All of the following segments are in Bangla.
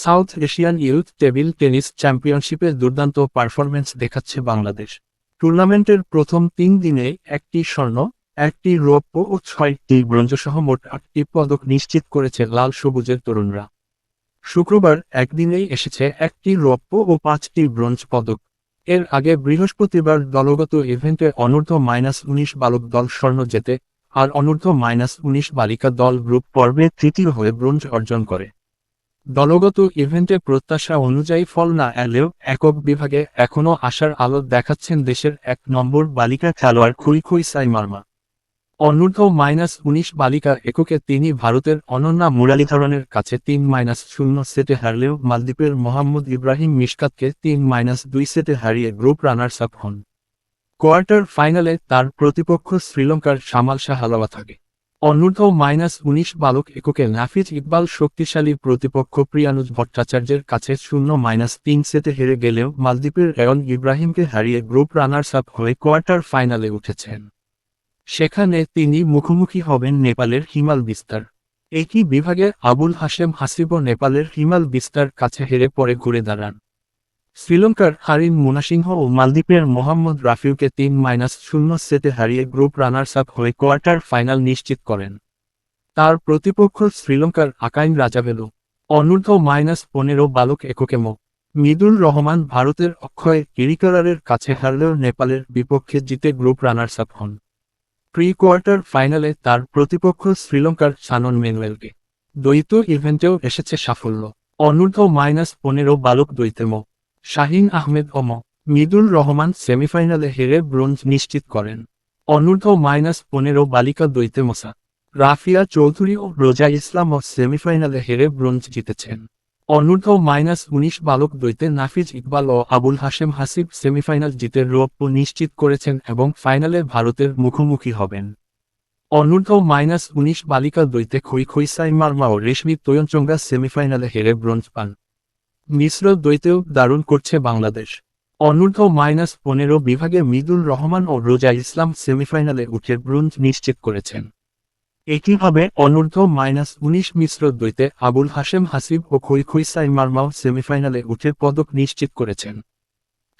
South Asian youth table tennis চ্যাম্পিয়নশিপে দুর্দান্ত পারফরম্যান্স দেখাচ্ছে বাংলাদেশ। টুর্নামেন্টের প্রথম 3 দিনে 1টি স্বর্ণ, 1টি রৌপ্য ও 6টি ব্রোঞ্জসহ মোট 8টি পদক নিশ্চিত করেছে লাল সবুজের তরুণরা। শুক্রবার একদিনেই এসেছে 1টি রৌপ্য ও 5টি ব্রোঞ্জ পদক। এর আগে বৃহস্পতিবার দলগত ইভেন্টে অনূর্ধ্ব-19 বালক দল স্বর্ণ জেতে, আর অনূর্ধ্ব-19 বালিকা দল গ্রুপ পর্বে তৃতীয় হয়ে ব্রোঞ্জ অর্জন করে। দলগত ইভেন্টে প্রত্যাশা অনুযায়ী ফল না এলেও একক বিভাগে এখনও আশার আলো দেখাচ্ছেন দেশের 1 নম্বর বালিকা খেলোয়াড় খুই সাইমারমা। অনূর্ধ্ব-19 বালিকা এককে তিনি ভারতের অনন্যা মুরালীধরনের কাছে 3-0 সেটে হারলেও মালদ্বীপের মোহাম্মদ ইব্রাহিম মিশকাতকে 3-2 সেটে হারিয়ে গ্রুপ রানার্স আপ হন। কোয়ার্টার ফাইনালে তার প্রতিপক্ষ শ্রীলঙ্কার সামাল শাহালাওয়া থাকে। অনূর্ধ্ব-19 বালক এককে নাফিজ ইকবাল শক্তিশালী প্রতিপক্ষ প্রিয়ানুজ ভট্টাচার্যের কাছে 0-3 সেটে হেরে গেলেও মালদ্বীপের রেয়ন ইব্রাহিমকে হারিয়ে গ্রুপ রানার্স আপ হয়ে কোয়ার্টার ফাইনালে উঠেছেন। সেখানে তিনি মুখোমুখি হবেন নেপালের হিমাল বিস্তার। একই বিভাগে আবুল হাশেম হাসিবও নেপালের হিমাল বিস্তার কাছে হেরে পরে ঘুরে দাঁড়ান। শ্রীলঙ্কার হারিন মুনাসিংহ ও মালদ্বীপের মোহাম্মদ রাফিউকে 3-0 সেটে হারিয়ে গ্রুপ রানার্স আপ হয়ে কোয়ার্টার ফাইনাল নিশ্চিত করেন। তার প্রতিপক্ষ শ্রীলঙ্কার আকাইন রাজাভেলু। অনূর্ধ্ব-15 বালক এককে মিদুল রহমান ভারতের অক্ষয় কিরিকারের কাছে হারলেও নেপালের বিপক্ষে জিতে গ্রুপ রানার্স আপ হন। প্রি কোয়ার্টার ফাইনালে তার প্রতিপক্ষ শ্রীলঙ্কার শানন ম্যানুয়েলকে। দ্বৈত ইভেন্টেও এসেছে সাফল্য। অনূর্ধ্ব-15 বালক দ্বৈতে শাহিন আহমেদ ও মিদুল রহমান সেমিফাইনালে হেরে ব্রোঞ্জ নিশ্চিত করেন। অনূর্ধ্ব-15 বালিকা দ্বৈতে রাফিয়া চৌধুরী ও রোজা ইসলামও সেমিফাইনালে হেরে ব্রোঞ্জ জিতেছেন। অনূর্ধ্ব-19 বালক দ্বৈতে নাফিজ ইকবাল ও আবুল হাশেম হাসিব সেমিফাইনাল জিতে রৌপ্য নিশ্চিত করেছেন এবং ফাইনালে ভারতের মুখোমুখি হবেন। অনূর্ধ্ব-19 বালিকা দ্বৈতে খুই সাইমারমা ও রেশমি তোয়নচঙ্গা সেমিফাইনালে হেরে ব্রোঞ্জ পান। মিশ্র দ্বৈতেও দারুণ করছে বাংলাদেশ। অনূর্ধ্ব-15 বিভাগে মিদুল রহমান ও রোজা ইসলাম সেমিফাইনালে উঠে ব্রোঞ্জ নিশ্চিত করেছেন। একইভাবে অনূর্ধ্ব-19 মিশ্র দ্বৈতে আবুল হাশেম হাসিব ও খুই সাইমারমাও সেমিফাইনালে উঠে পদক নিশ্চিত করেছেন।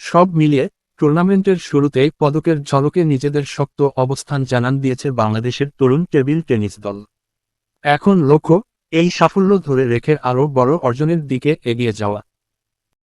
সব মিলিয়ে টুর্নামেন্টের শুরুতেই পদকের ঝলকে নিজেদের শক্ত অবস্থান জানান দিয়েছে বাংলাদেশের তরুণ টেবিল টেনিস দল। এখন লক্ষ্য এই সাফল্য ধরে রেখে আরও বড় অর্জনের দিকে এগিয়ে যাওয়া।